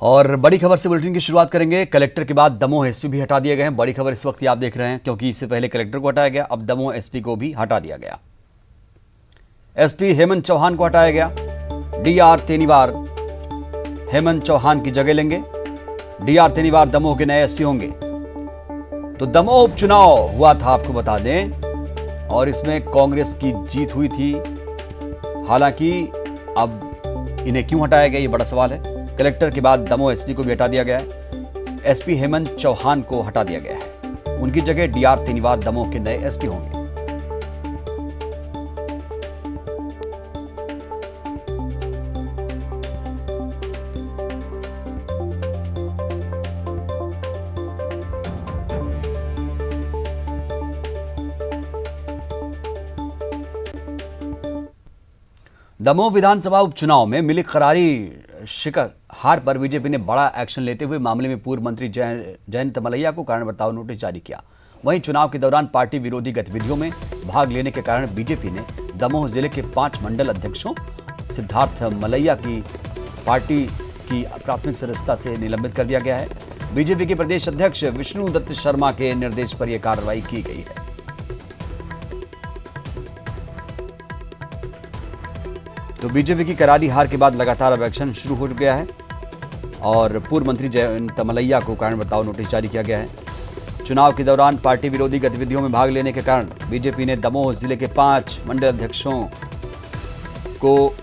और बड़ी खबर से बुलेटिन की शुरुआत करेंगे। कलेक्टर के बाद दमोह एसपी भी हटा दिए गए हैं। बड़ी खबर इस वक्त आप देख रहे हैं, क्योंकि इससे पहले कलेक्टर को हटाया गया, अब दमोह एसपी को भी हटा दिया गया। एसपी हेमंत चौहान को हटाया गया। डीआर तेनीवार हेमंत चौहान की जगह लेंगे। डीआर तेनीवार दमोह के नए एसपी होंगे। तो दमोह उपचुनाव हुआ था, आपको बता दें, और इसमें कांग्रेस की जीत हुई थी। हालांकि अब इन्हें क्यों हटाया गया, ये बड़ा सवाल है। कलेक्टर के बाद दमोह एसपी को भी हटा दिया गया है। एसपी हेमंत चौहान को हटा दिया गया है। उनकी जगह डीआर तेनीवार दमोह के नए एसपी होंगे। दमोह विधानसभा उपचुनाव में मिली करारी शिकस्त हार पर बीजेपी ने बड़ा एक्शन लेते हुए मामले में पूर्व मंत्री जयंत मलैया को कारण बताओ नोटिस जारी किया। वहीं चुनाव के दौरान पार्टी विरोधी गतिविधियों में भाग लेने के कारण बीजेपी ने दमोह जिले के 5 मंडल अध्यक्षों सिद्धार्थ मलैया की पार्टी की प्राथमिक सदस्यता से निलंबित कर दिया गया है। बीजेपी के प्रदेश अध्यक्ष विष्णु दत्त शर्मा के निर्देश पर यह कार्रवाई की गई है। तो बीजेपी की करारी हार के बाद लगातार अब एक्शन शुरू हो गया है और पूर्व मंत्री जयंत मलैया को कारण बताओ नोटिस जारी किया गया है। चुनाव के दौरान पार्टी विरोधी गतिविधियों में भाग लेने के कारण बीजेपी ने दमोह जिले के 5 मंडल अध्यक्षों को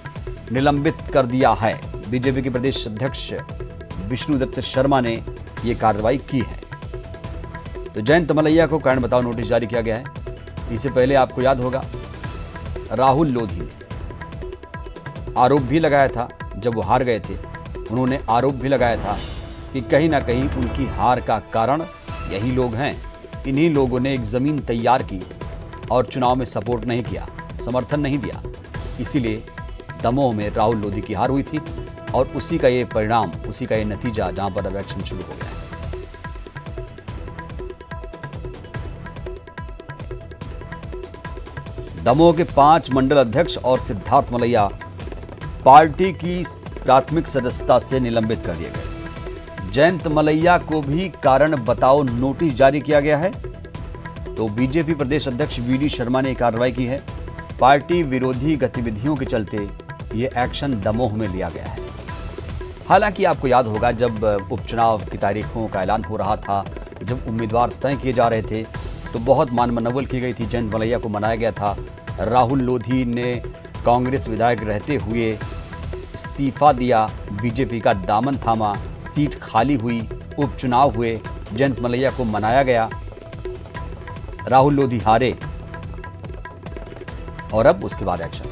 निलंबित कर दिया है। बीजेपी के प्रदेश अध्यक्ष विष्णु दत्त शर्मा ने यह कार्रवाई की है। तो जयंत मलैया को कारण बताओ नोटिस जारी किया गया है। इससे पहले आपको याद होगा, राहुल लोधी ने आरोप भी लगाया था, जब वो हार गए थे उन्होंने आरोप भी लगाया था कि कहीं ना कहीं उनकी हार का कारण यही लोग हैं। इन्हीं लोगों ने एक जमीन तैयार की और चुनाव में सपोर्ट नहीं किया, समर्थन नहीं दिया, इसीलिए दमोह में राहुल लोधी की हार हुई थी और उसी का ये परिणाम, उसी का ये नतीजा, जहां पर अब एक्शन शुरू हो गया है। दमोह के 5 मंडल अध्यक्ष और सिद्धार्थ मलैया पार्टी की प्राथमिक सदस्यता से निलंबित कर दिए गए। जयंत मलैया को भी कारण बताओ नोटिस जारी किया गया है। तो बीजेपी प्रदेश अध्यक्ष वीडी शर्मा ने कार्रवाई की है। पार्टी विरोधी गतिविधियों के चलते ये एक्शन दमोह में लिया गया है। हालांकि आपको याद होगा, जब उपचुनाव की तारीखों का ऐलान हो रहा था, जब उम्मीदवार तय किए जा रहे थे, तो बहुत मान मनौवल की गई थी। जयंत मलैया को मनाया गया था। राहुल लोधी ने कांग्रेस विधायक रहते हुए इस्तीफा दिया, बीजेपी का दामन थामा, सीट खाली हुई, उपचुनाव हुए, जयंत मलैया को मनाया गया, राहुल लोधी हारे और अब उसके बाद एक्शन।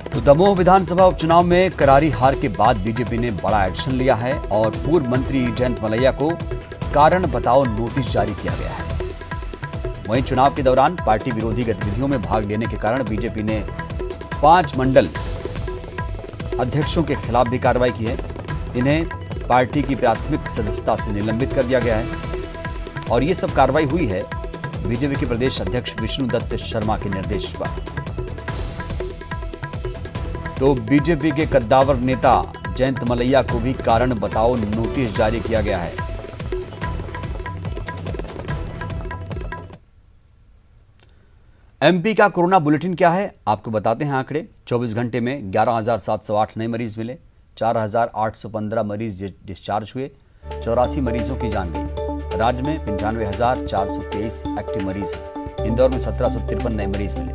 तो दमोह विधानसभा उपचुनाव में करारी हार के बाद बीजेपी ने बड़ा एक्शन लिया है और पूर्व मंत्री जयंत मलैया को कारण बताओ नोटिस जारी किया गया है। वहीं चुनाव के दौरान पार्टी विरोधी गतिविधियों में भाग लेने के कारण बीजेपी ने 5 मंडल अध्यक्षों के खिलाफ भी कार्रवाई की है। इन्हें पार्टी की प्राथमिक सदस्यता से निलंबित कर दिया गया है और ये सब कार्रवाई हुई है बीजेपी के प्रदेश अध्यक्ष विष्णु दत्त शर्मा के निर्देश पर। तो बीजेपी के कद्दावर नेता जयंत मलैया को भी कारण बताओ नोटिस जारी किया गया है। एमपी का कोरोना बुलेटिन क्या है, आपको बताते हैं आंकड़े। 24 घंटे में 11,708 नए मरीज मिले, 4,815 मरीज डिस्चार्ज हुए, 84 मरीजों की जान गई। राज्य में 95,423 एक्टिव मरीज हैं। इंदौर में 1753 नए मरीज मिले,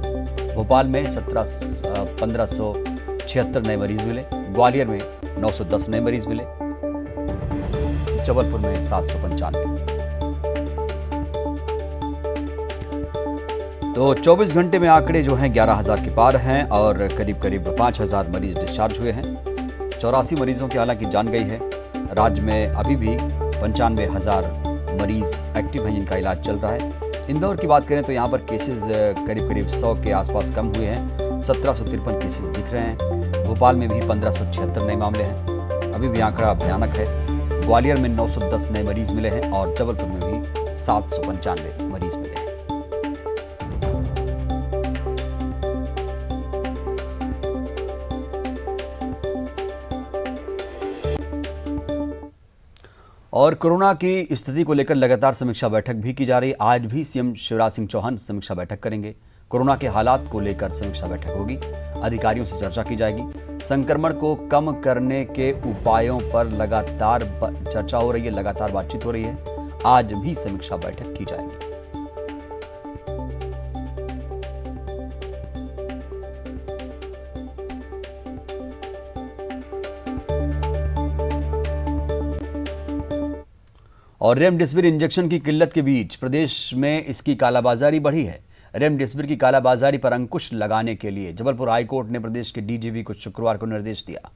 भोपाल में 1576 नए मरीज मिले, ग्वालियर में 910 नए मरीज मिले, जबलपुर में 795। तो 24 घंटे में आंकड़े जो हैं 11,000 के पार हैं और करीब करीब 5,000 मरीज डिस्चार्ज हुए हैं। 84 मरीजों की हालांकि जान गई है। राज्य में अभी भी 95,000 मरीज एक्टिव हैं जिनका इलाज चल रहा है। इंदौर की बात करें तो यहाँ पर केसेस करीब 100 के आसपास कम हुए हैं, 1753 केसेस दिख रहे हैं। भोपाल में भी 1576 नए मामले हैं, अभी भी आंकड़ा भयानक है। ग्वालियर में 910 नए मरीज मिले हैं और जबलपुर में भी 795 मरीज मिले हैं। और कोरोना की स्थिति को लेकर लगातार समीक्षा बैठक भी की जा रही है। आज भी सीएम शिवराज सिंह चौहान समीक्षा बैठक करेंगे। कोरोना के हालात को लेकर समीक्षा बैठक होगी, अधिकारियों से चर्चा की जाएगी। संक्रमण को कम करने के उपायों पर लगातार चर्चा हो रही है, लगातार बातचीत हो रही है। आज भी समीक्षा बैठक की जाएगी। और रेमडेसिविर इंजेक्शन की किल्लत के बीच प्रदेश में इसकी कालाबाजारी बढ़ी है। रेमडेसिविर की कालाबाजारी पर अंकुश लगाने के लिए जबलपुर हाईकोर्ट ने प्रदेश के डीजीपी को शुक्रवार को निर्देश दिया।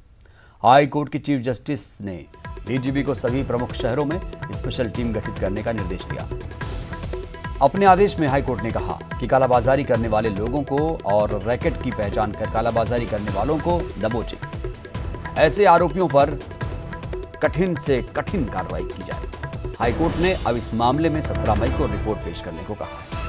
हाईकोर्ट के चीफ जस्टिस ने डीजीपी को सभी प्रमुख शहरों में स्पेशल टीम गठित करने का निर्देश दिया। अपने आदेश में हाईकोर्ट ने कहा कि कालाबाजारी करने वाले लोगों को और रैकेट की पहचान कर कालाबाजारी करने वालों को दबोचे। ऐसे आरोपियों पर कठिन से कठिन कार्रवाई की जाए। हाईकोर्ट ने अब इस मामले में 17 मई को रिपोर्ट पेश करने को कहा है।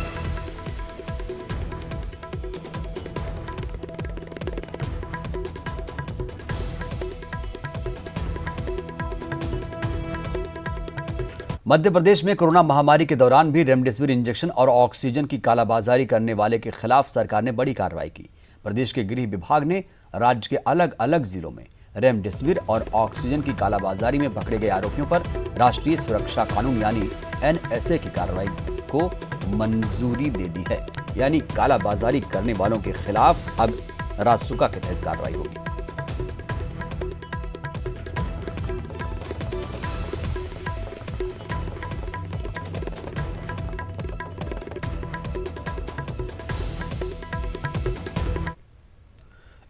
मध्य प्रदेश में कोरोना महामारी के दौरान भी रेमडेसिविर इंजेक्शन और ऑक्सीजन की कालाबाजारी करने वाले के खिलाफ सरकार ने बड़ी कार्रवाई की। प्रदेश के गृह विभाग ने राज्य के अलग अलग जिलों में रेमडेसिविर और ऑक्सीजन की कालाबाजारी में पकड़े गए आरोपियों पर राष्ट्रीय सुरक्षा कानून यानी एनएसए की कार्रवाई को मंजूरी दे दी है। यानी कालाबाजारी करने वालों के खिलाफ अब रासुका के तहत कार्रवाई होगी।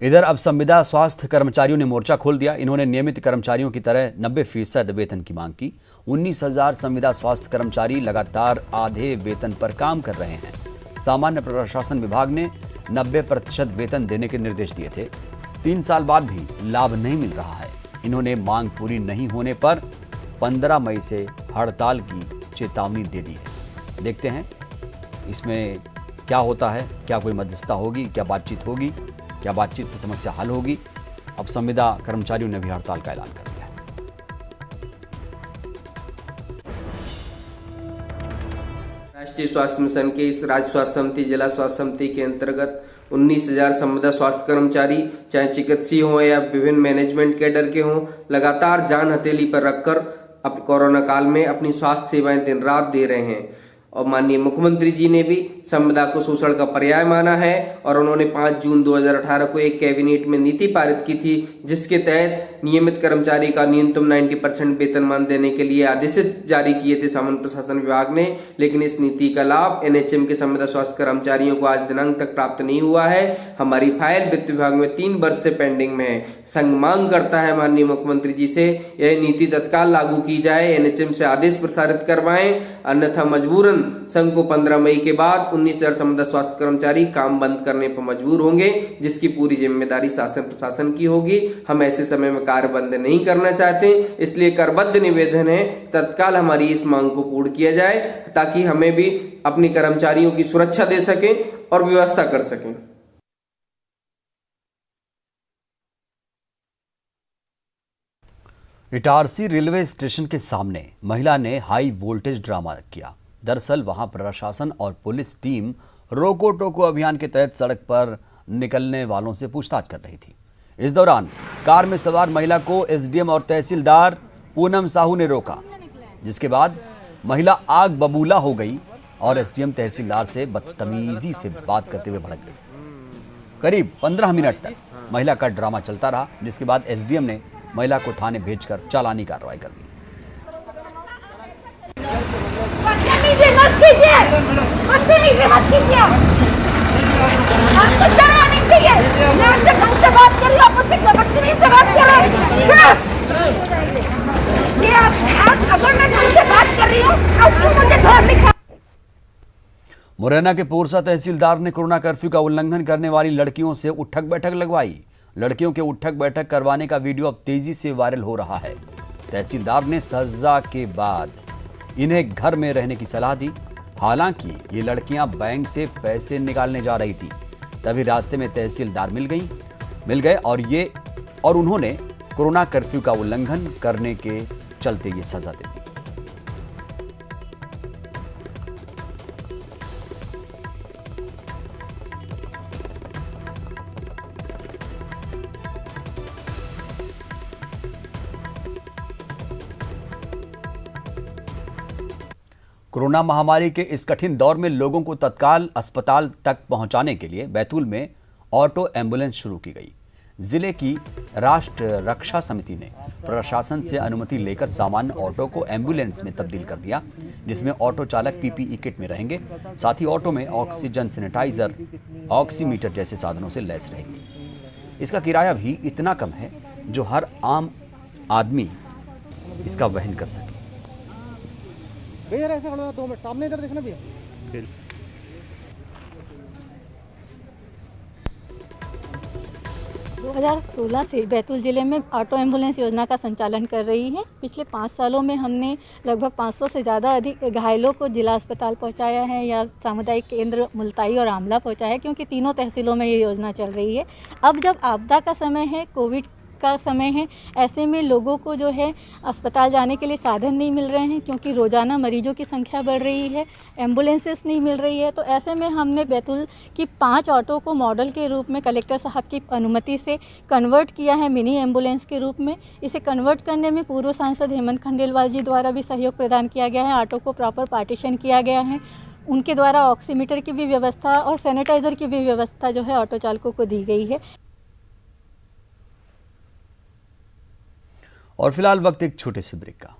इधर अब संविदा स्वास्थ्य कर्मचारियों ने मोर्चा खोल दिया। इन्होंने नियमित कर्मचारियों की तरह 90% वेतन की मांग की। 19,000 संविदा स्वास्थ्य कर्मचारी लगातार आधे वेतन पर काम कर रहे हैं। सामान्य प्रशासन विभाग ने 90% वेतन देने के निर्देश दिए थे। 3 साल बाद भी लाभ नहीं मिल रहा है। इन्होंने मांग पूरी नहीं होने पर 15 मई से हड़ताल की चेतावनी दे दी है। देखते हैं इसमें क्या होता है, क्या कोई मध्यस्थता होगी, क्या बातचीत होगी, क्या बातचीत से समस्या हल होगी। अब संविदा कर्मचारियों ने भी हड़ताल का ऐलान कर दिया है। राष्ट्रीय स्वास्थ्य मिशन के इस राज्य स्वास्थ्य समिति, जिला स्वास्थ्य समिति के अंतर्गत 19,000 संविदा स्वास्थ्य कर्मचारी, चाहे चिकित्सीय हों या विभिन्न मैनेजमेंट कैडर के हों, लगातार जान हथेली पर रखकर अब कोरोना काल में अपनी स्वास्थ्य सेवाएं दिन रात दे रहे हैं। और माननीय मुख्यमंत्री जी ने भी संविदा को शोषण का पर्याय माना है और उन्होंने 5 जून 2018 को एक कैबिनेट में नीति पारित की थी, जिसके तहत नियमित कर्मचारी का न्यूनतम 90% वेतनमान देने के लिए आदेश जारी किए थे सामान्य प्रशासन विभाग ने। लेकिन इस नीति का लाभ एनएचएम के संविदा स्वास्थ्य कर्मचारियों को आज दिनांक तक प्राप्त नहीं हुआ है। हमारी फाइल वित्त विभाग में 3 वर्ष से पेंडिंग में है। संघ मांग करता है माननीय मुख्यमंत्री जी से यह नीति तत्काल लागू की जाए, एनएचएम से आदेश प्रसारित करवाएं, अन्यथा मजबूरन संघ को 15 मई के बाद 19,000 संविदा स्वास्थ्य कर्मचारी काम बंद करने पर मजबूर होंगे, जिसकी पूरी जिम्मेदारी शासन प्रशासन की होगी। हम ऐसे समय में कार्य बंद नहीं करना चाहते, इसलिए करबद्ध निवेदन है तत्काल हमारी इस मांग को पूर्ण किया जाए, ताकि हमें भी अपने कर्मचारियों की सुरक्षा दे सकें और व्यवस्था कर सकें। इटारसी रेलवे स्टेशन के सामने महिला ने हाई वोल्टेज ड्रामा किया। दरअसल वहां प्रशासन और पुलिस टीम रोको टोको अभियान के तहत सड़क पर निकलने वालों से पूछताछ कर रही थी। इस दौरान कार में सवार महिला को एसडीएम और तहसीलदार पूनम साहू ने रोका, जिसके बाद महिला आग बबूला हो गई और एसडीएम तहसीलदार से बदतमीजी से बात करते हुए भड़क गई। करीब 15 मिनट तक महिला का ड्रामा चलता रहा, जिसके बाद एसडीएम ने महिला को थाने भेजकर चालानी कार्रवाई कर दी। बदतमीजी मत कीजिए, आपको शर्म आनी चाहिए। मैं आपसे ढंग से बात कर रही हूँ, आपसे बदतमीजी से बात कर रही हूँ। ये आप अगर मैं ढंग से बात कर रही हूँ, उसकी मुझे घर दिखा। मुरैना के पोरसा तहसीलदार ने कोरोना कर्फ्यू का उल्लंघन करने वाली लड़कियों से उठक बैठक लगवाई। लड़कियों के उठक बैठक करवाने का वीडियो अब तेजी से वायरल हो रहा है। तहसीलदार ने सजा के बाद इन्हें घर में रहने की सलाह दी। हालांकि ये लड़कियां बैंक से पैसे निकालने जा रही थी, तभी रास्ते में तहसीलदार मिल गए और उन्होंने कोरोना कर्फ्यू का उल्लंघन करने के चलते ये सजा दे दी। कोरोना महामारी के इस कठिन दौर में लोगों को तत्काल अस्पताल तक पहुंचाने के लिए बैतूल में ऑटो एम्बुलेंस शुरू की गई। जिले की राष्ट्र रक्षा समिति ने प्रशासन से अनुमति लेकर सामान्य ऑटो को एम्बुलेंस में तब्दील कर दिया, जिसमें ऑटो चालक पीपीई किट में रहेंगे। साथ ही ऑटो में ऑक्सीजन सैनिटाइजर, ऑक्सीमीटर जैसे साधनों से लैस रहेगी। इसका किराया भी इतना कम है जो हर आम आदमी इसका वहन कर सके। भैया ऐसे खड़ा 2 मिनट सामने इधर देखना भैया। 2016 से बैतूल ज़िले में ऑटो एम्बुलेंस योजना का संचालन कर रही है। पिछले 5 सालों में हमने लगभग 500 से ज़्यादा अधिक घायलों को जिला अस्पताल पहुंचाया है या सामुदायिक केंद्र मुल्ताई और आमला पहुंचाया है, क्योंकि तीनों तहसीलों में ये योजना चल रही है। अब जब आपदा का समय है, कोविड का समय है, ऐसे में लोगों को जो है अस्पताल जाने के लिए साधन नहीं मिल रहे हैं, क्योंकि रोज़ाना मरीजों की संख्या बढ़ रही है, एम्बुलेंसेस नहीं मिल रही है। तो ऐसे में हमने बैतूल की 5 ऑटो को मॉडल के रूप में कलेक्टर साहब की अनुमति से कन्वर्ट किया है मिनी एम्बुलेंस के रूप में। इसे कन्वर्ट करने में पूर्व सांसद हेमंत खंडेलवाल जी द्वारा भी सहयोग प्रदान किया गया है। ऑटो को प्रॉपर पार्टीशन किया गया है। उनके द्वारा ऑक्सीमीटर की भी व्यवस्था और सैनिटाइज़र की भी व्यवस्था जो है ऑटो चालकों को दी गई है। और फिलहाल वक्त एक छोटे से ब्रेक का।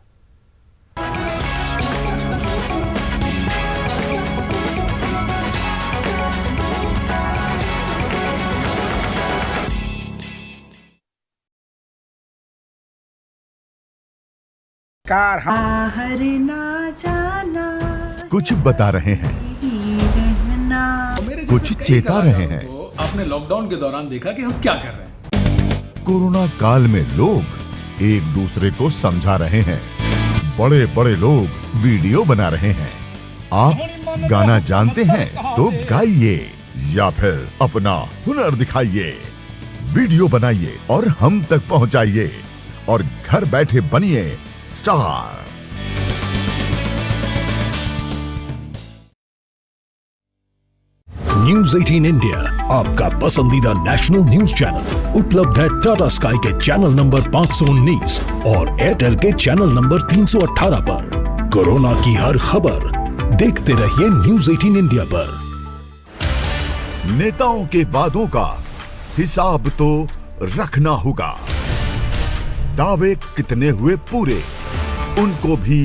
बाहर ना जाना, कुछ बता रहे हैं, कुछ चेता रहे हैं। आपने लॉकडाउन के दौरान देखा कि हम क्या कर रहे हैं। कोरोना काल में लोग एक दूसरे को समझा रहे हैं। बड़े बड़े लोग वीडियो बना रहे हैं। आप गाना जानते हैं तो गाइए या फिर अपना हुनर दिखाइए। वीडियो बनाइए और हम तक पहुंचाइए और घर बैठे बनिए स्टार। न्यूज 18 इंडिया आपका पसंदीदा नेशनल न्यूज चैनल उपलब्ध है टाटा स्काई के चैनल नंबर 519 और एयरटेल के चैनल नंबर 318 पर। कोरोना की हर खबर देखते रहिए न्यूज 18 इंडिया पर। नेताओं के वादों का हिसाब तो रखना होगा। दावे कितने हुए पूरे, उनको भी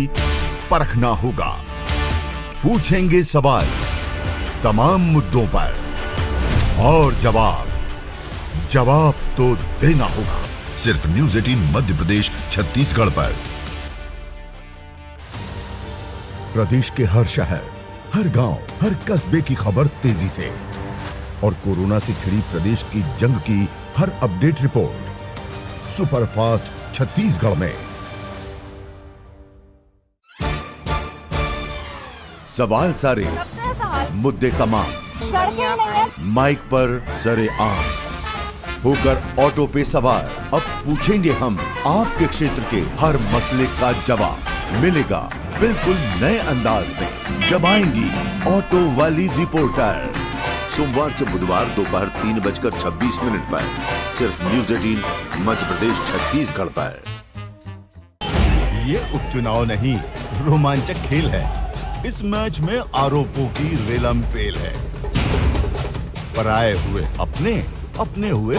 परखना होगा। पूछेंगे सवाल तमाम मुद्दों पर और जवाब तो देना होगा। सिर्फ न्यूज 18 मध्य प्रदेश छत्तीसगढ़ पर। प्रदेश के हर शहर, हर गांव, हर कस्बे की खबर तेजी से और कोरोना से छिड़ी प्रदेश की जंग की हर अपडेट रिपोर्ट सुपरफास्ट छत्तीसगढ़ में। सवाल सारे, मुद्दे तमाम, माइक पर सरे आम होकर ऑटो पे सवार। अब पूछेंगे हम आपके क्षेत्र के हर मसले का जवाब मिलेगा बिल्कुल नए अंदाज में। जब आएंगी ऑटो वाली रिपोर्टर सोमवार से बुधवार दोपहर 3:26 पर सिर्फ न्यूज 18 मध्य प्रदेश छत्तीसगढ़ पर। ये उपचुनाव नहीं, रोमांचक खेल है। इस मैच में आरोपों की रेलम पेल है। पराए हुए अपने, अपने हुए।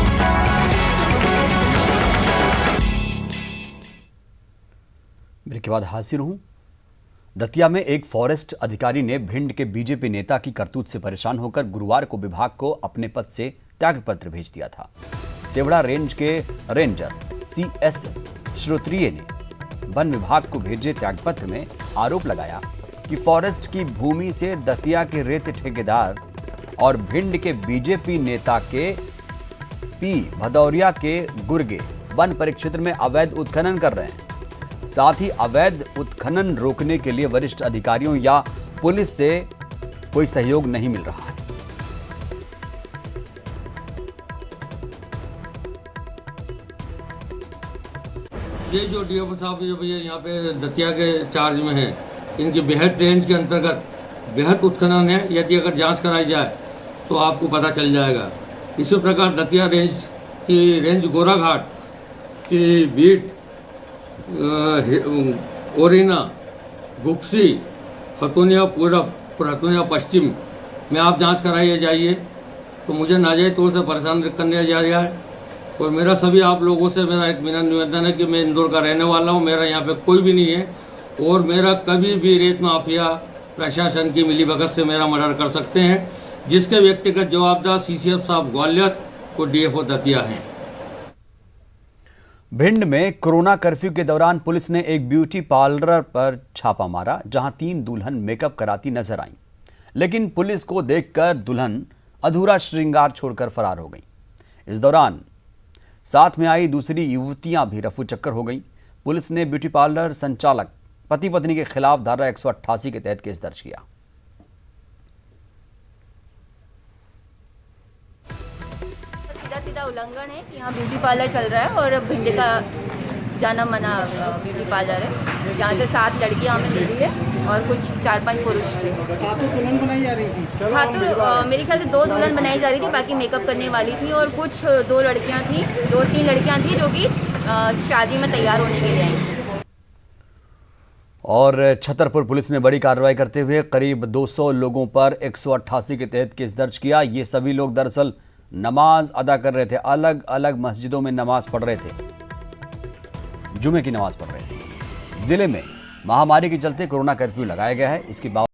ब्रेक के बाद हाजिर हूं। दतिया में एक फॉरेस्ट अधिकारी ने भिंड के बीजेपी नेता की करतूत से परेशान होकर गुरुवार को विभाग को अपने पद से त्यागपत्र भेज दिया था। सेवड़ा रेंज के रेंजर CS श्रोत्रिय ने वन विभाग को भेजे त्यागपत्र में आरोप लगाया कि फॉरेस्ट की भूमि से दतिया के रेत ठेकेदार और भिंड के बीजेपी नेता के पी भदौरिया के गुर्गे वन परिक्षेत्र में अवैध उत्खनन कर रहे हैं। साथ ही अवैध उत्खनन रोकने के लिए वरिष्ठ अधिकारियों या पुलिस से कोई सहयोग नहीं मिल रहा है। ये जो डीएफओ साहब जो भैया यहाँ पे दतिया के चार्ज में है, इनकी बेहद रेंज के अंतर्गत बेहद उत्खनन है। यदि अगर जांच कराई जाए तो आपको पता चल जाएगा। इसी प्रकार दतिया रेंज गोराघाट की बीट, ओरिना, गुक्सी, हतुनिया पूरब और हतुनिया पश्चिम में आप जांच कराइए जाइए। तो मुझे नाजायज तौर से परेशान करने जा रहा है। और मेरा सभी आप लोगों से मेरा एक विनम्र निवेदन है कि मैं इंदौर का रहने वाला हूँ, मेरा यहाँ पे कोई भी नहीं है और मेरा कभी भी रेत माफिया प्रशासन की मिलीभगत से मेरा मर्डर कर सकते हैं, जिसके व्यक्तिगत जवाबदार सीसीएफ साहब ग्वालियर को डीएफओ दतिया हैं। भिंड में कोरोना कर्फ्यू के दौरान पुलिस ने एक ब्यूटी पार्लर पर छापा मारा, जहां 3 दुल्हन मेकअप कराती नजर आईं। लेकिन पुलिस को देखकर दुल्हन अधूरा श्रृंगार छोड़कर फरार हो गईं। इस दौरान साथ में आई दूसरी युवतियां भी रफू चक्कर हो गईं। पुलिस ने ब्यूटी पार्लर संचालक पति पत्नी के खिलाफ धारा 188 के तहत केस दर्ज किया। सीधा उल्लंघन है कि यहाँ ब्यूटी पार्लर चल रहा है और भिंड का जाना माना ब्यूटी पार्लर है, जहाँ से 7 लड़कियाँ हमें मिली है और कुछ 4-5 पुरुष थे। सातों दुल्हन बनाई जा रही थी? सातों मेरे ख्याल से 2 दुल्हन बनाई जा रही थी, बाकी मेकअप करने वाली थी और कुछ 2 लड़कियाँ थी, 2-3 लड़कियाँ थी जो कि शादी में तैयार होने के लिए आई थी। और छतरपुर पुलिस ने बड़ी कार्रवाई करते हुए करीब 200 लोगों पर 188 के तहत केस दर्ज किया। ये सभी लोग दरअसल नमाज अदा कर रहे थे, अलग अलग मस्जिदों में नमाज पढ़ रहे थे, जुमे की नमाज पढ़ रहे थे। जिले में महामारी के चलते कोरोना कर्फ्यू लगाया गया है। इसके बावजूद